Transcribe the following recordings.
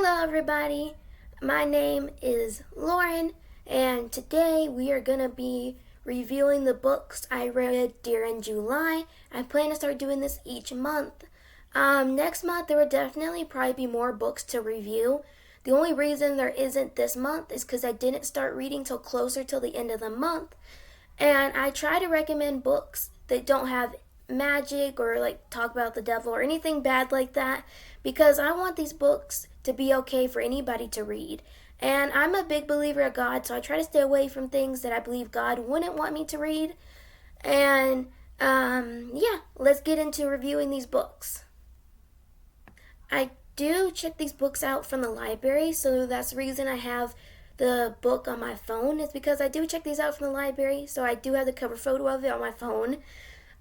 Hello, everybody. My name is Lauren, and today we are going to be reviewing the books I read during July. I plan to start doing this each month. Next month, there will definitely probably be more books to review. The only reason there isn't this month is because I didn't start reading till closer till the end of the month. And I try to recommend books that don't have magic or like talk about the devil or anything bad like that, because I want these books to be okay for anybody to read. And I'm a big believer of God, so I try to stay away from things that I believe God wouldn't want me to read. And yeah, let's get into reviewing these books. I do check these books out from the library, so that's the reason I have the book on my phone. It's because I do check these out from the library, so I do have the cover photo of it on my phone.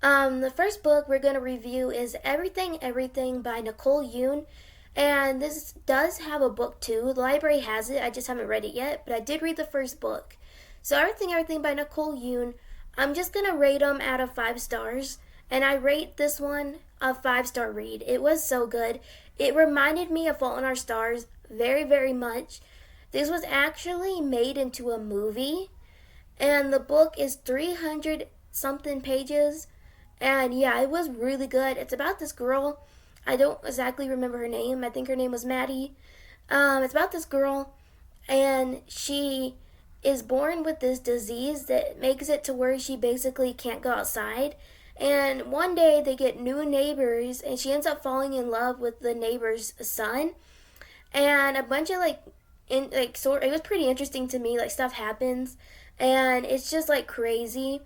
The first book we're going to review is Everything, Everything by Nicole Yoon. And this does have a book too. The library has it. I just haven't read it yet, but I did read the first book. So Everything, Everything by Nicole Yoon. I'm just going to rate them out of 5 stars. And I rate this one a 5-star read. It was so good. It reminded me of Fault in Our Stars very, very much. This was actually made into a movie. And the book is 300 something pages. And yeah, it was really good. It's about this girl. I don't exactly remember her name. I think her name was Maddie. It's about this girl, and she is born with this disease that makes it to where she basically can't go outside. And one day they get new neighbors, and she ends up falling in love with the neighbor's son. And a bunch of it was pretty interesting to me. Like, stuff happens, and it's just like crazy.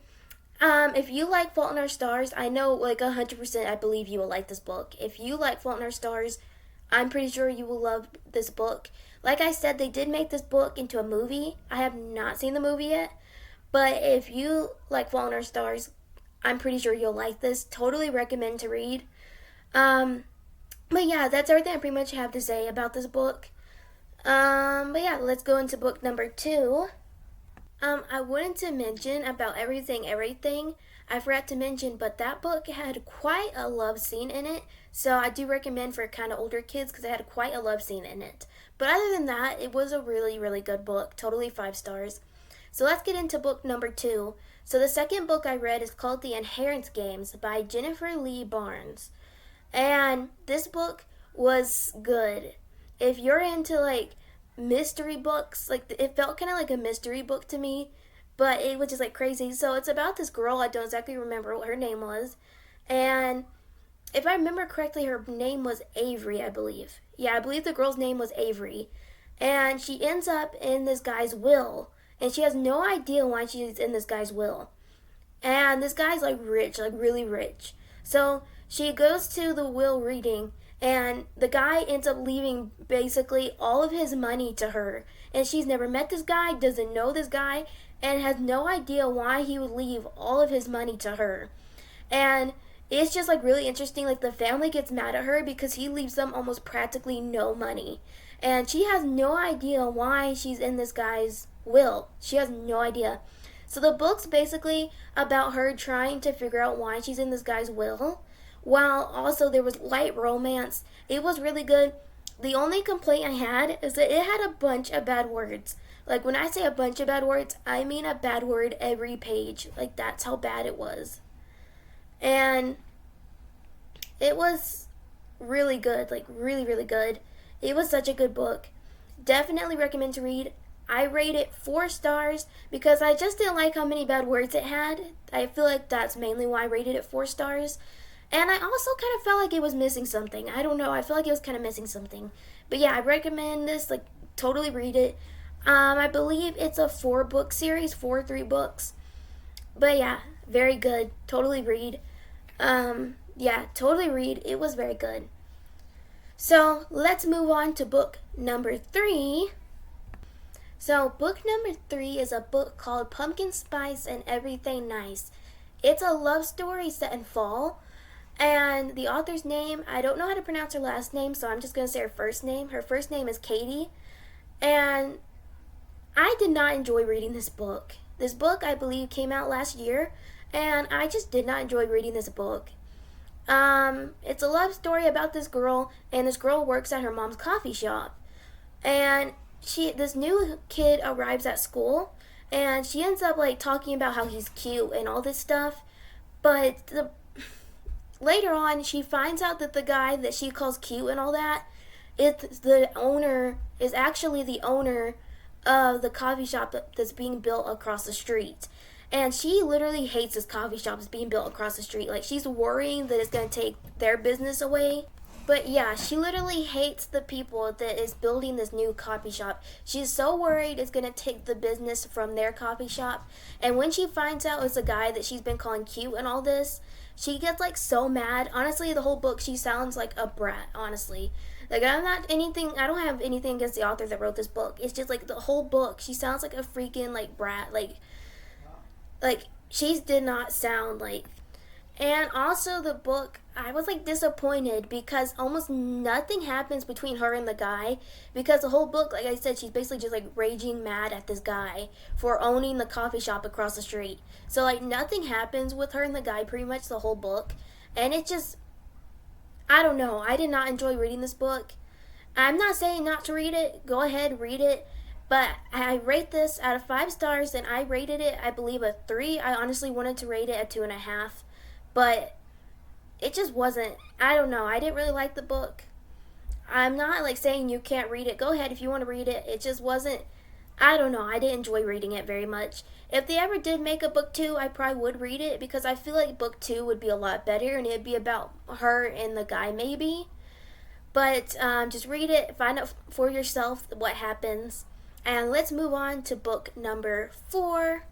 If you like Fault in Our Stars, I know 100% I believe you will like this book. If you like Fault in Our Stars, I'm pretty sure you will love this book. Like I said, they did make this book into a movie. I have not seen the movie yet, but if you like Fault in Our Stars, I'm pretty sure you'll like this. Totally recommend to read. But yeah, that's everything I pretty much have to say about this book. But yeah, let's go into book number 2. I wanted to mention about Everything, Everything. I forgot to mention, but that book had quite a love scene in it. So I do recommend for kind of older kids because it had quite a love scene in it. But other than that, it was a really, really good book. Totally 5 stars. So let's get into book number 2. So the second book I read is called The Inheritance Games by Jennifer Lee Barnes. And this book was good. If you're into mystery books, it felt kind of like a mystery book to me, but it was just crazy. So it's about this girl. I don't exactly remember what her name was, and if I remember correctly, her name was Avery, I believe. Yeah, I believe the girl's name was Avery, and she ends up in this guy's will, and she has no idea why she's in this guy's will. And this guy's rich, really rich. So she goes to the will reading, and the guy ends up leaving basically all of his money to her. And she's never met this guy, doesn't know this guy, and has no idea why he would leave all of his money to her. And it's just really interesting. The family gets mad at her because he leaves them almost practically no money. And she has no idea why she's in this guy's will. She has no idea. So the book's basically about her trying to figure out why she's in this guy's will, while also there was light romance. It was really good. The only complaint I had is that it had a bunch of bad words. When I say a bunch of bad words, I mean a bad word every page. That's how bad it was. And it was really good. Really, really good. It was such a good book. Definitely recommend to read. I rate it 4 stars because I just didn't like how many bad words it had. I feel like that's mainly why I rated it 4 stars. And I also kind of felt like it was missing something. I don't know. I feel like it was kind of missing something. But yeah, I recommend this. Totally read it. I believe it's a 4-book series, 3 books. But yeah, very good. Totally read. Yeah, totally read. It was very good. So let's move on to book number 3. So book number 3 is a book called Pumpkin Spice and Everything Nice. It's a love story set in fall. And the author's name, I don't know how to pronounce her last name, so I'm just going to say her first name. Her first name is Katie. And I did not enjoy reading this book. This book, I believe, came out last year, and I just did not enjoy reading this book. It's a love story about this girl, and this girl works at her mom's coffee shop. And this new kid arrives at school, and she ends up like talking about how he's cute and all this stuff. But later on, she finds out that the guy that she calls cute and all that, is actually the owner of the coffee shop that's being built across the street. And she literally hates this coffee shop that's being built across the street. Like, she's worrying that it's going to take their business away. But yeah, she literally hates the people that is building this new coffee shop. She's so worried it's going to take the business from their coffee shop. And when she finds out it's a guy that she's been calling cute and all this, she gets like so mad. Honestly, the whole book, she sounds like a brat, honestly. Like, I don't have anything against the author that wrote this book. It's just like the whole book, she sounds like a freaking like brat. Like she did not sound like. And also the book, I was like disappointed because almost nothing happens between her and the guy, because the whole book, like I said, she's basically just like raging mad at this guy for owning the coffee shop across the street. So like nothing happens with her and the guy pretty much the whole book. And it just, I don't know, I did not enjoy reading this book. I'm not saying not to read it. Go ahead, read it. But I rate this out of 5 stars, and I rated it, I believe, a 3. I honestly wanted to rate it a 2.5. But it just wasn't, I don't know, I didn't really like the book. I'm not like saying you can't read it. Go ahead if you want to read it. It just wasn't, I don't know, I didn't enjoy reading it very much. If they ever did make a book 2, I probably would read it, because I feel like book 2 would be a lot better, and it'd be about her and the guy maybe. But just read it, find out for yourself what happens. And let's move on to book number 4.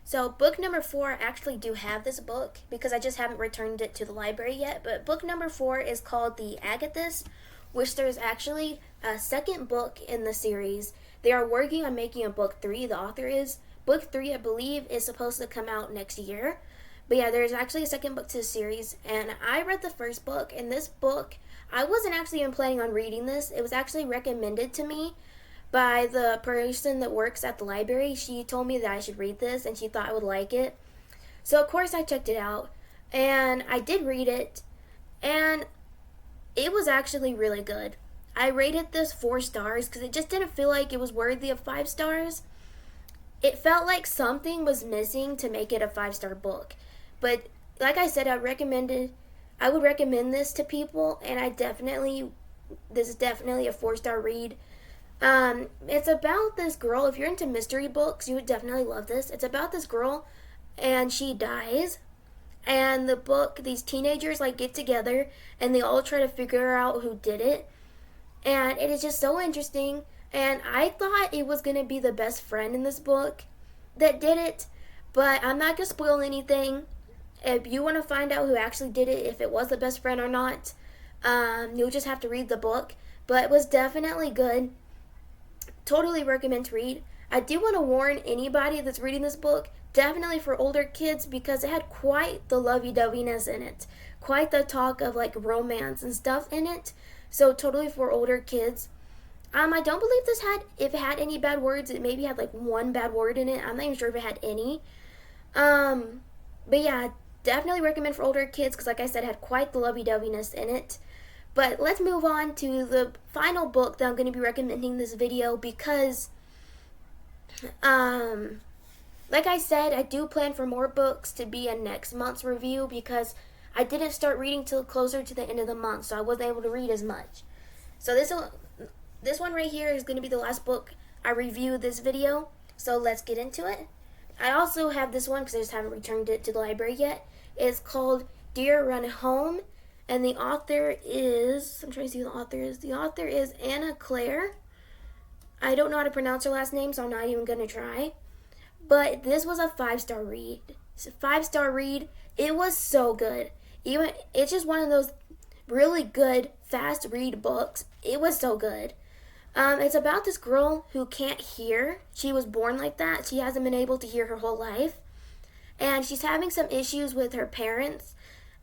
So book number 4, I actually do have this book because I just haven't returned it to the library yet. But book number 4 is called The Agathis, which there's actually a second book in the series. They are working on making a book 3, the author is. Book 3, I believe, is supposed to come out next year. But yeah, there's actually a second book to the series. And I read the first book, and this book, I wasn't actually even planning on reading this. It was actually recommended to me by the person that works at the library. She told me that I should read this, and she thought I would like it. So of course I checked it out, and I did read it, and it was actually really good. I rated this 4 stars because it just didn't feel like it was worthy of 5 stars. It felt like something was missing to make it a 5-star book. But like I said, I would recommend this to people, and this is definitely a 4-star read. It's about this girl. If you're into mystery books, you would definitely love this. It's about this girl, and she dies. And the book, these teenagers like get together, and they all try to figure out who did it. And it is just so interesting. And I thought it was gonna be the best friend in this book that did it, but I'm not gonna spoil anything. If you want to find out who actually did it, if it was the best friend or not, you'll just have to read the book. But it was definitely good. Totally recommend to read. I do want to warn anybody that's reading this book, definitely for older kids, because it had quite the lovey-doveyness in it. Quite the talk of like romance and stuff in it. So totally for older kids. I don't believe if it had any bad words. It maybe had like 1 bad word in it. I'm not even sure if it had any. But yeah, definitely recommend for older kids because like I said, it had quite the lovey-doveyness in it. But let's move on to the final book that I'm going to be recommending this video because, like I said, I do plan for more books to be in next month's review because I didn't start reading till closer to the end of the month, so I wasn't able to read as much. So this one right here is going to be the last book I review this video, so let's get into it. I also have this one because I just haven't returned it to the library yet. It's called Dear Run Home. And the author is, I'm trying to see who the author is. The author is Anna Claire. I don't know how to pronounce her last name, so I'm not even going to try. But this was a 5-star read. It's a 5-star read. It was so good. It's just one of those really good, fast read books. It was so good. It's about this girl who can't hear. She was born like that. She hasn't been able to hear her whole life. And she's having some issues with her parents.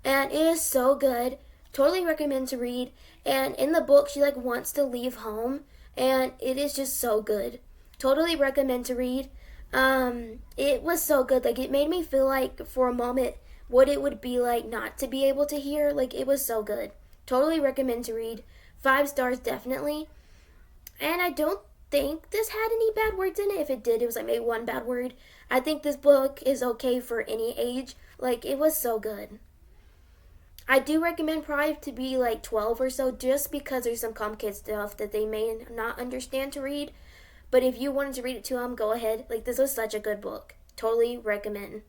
And it is so good. Totally recommend to read. And in the book, she like wants to leave home. And it is just so good. Totally recommend to read. It was so good. Like it made me feel like for a moment what it would be like not to be able to hear. Like it was so good. Totally recommend to read. 5 stars definitely. And I don't think this had any bad words in it. If it did, it was like maybe one bad word. I think this book is okay for any age. Like, it was so good. I do recommend probably to be like 12 or so, just because there's some complicated stuff that they may not understand to read. But if you wanted to read it to them, go ahead. Like, this was such a good book. Totally recommend.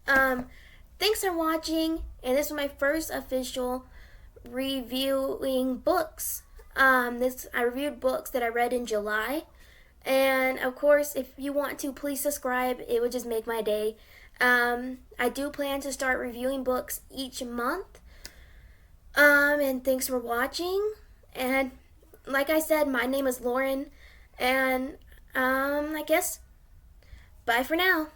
Thanks for watching, and this was my first official reviewing books. I reviewed books that I read in July, and of course, if you want to, please subscribe. It would just make my day. I do plan to start reviewing books each month. And thanks for watching. And like I said, my name is Lauren, and I guess bye for now.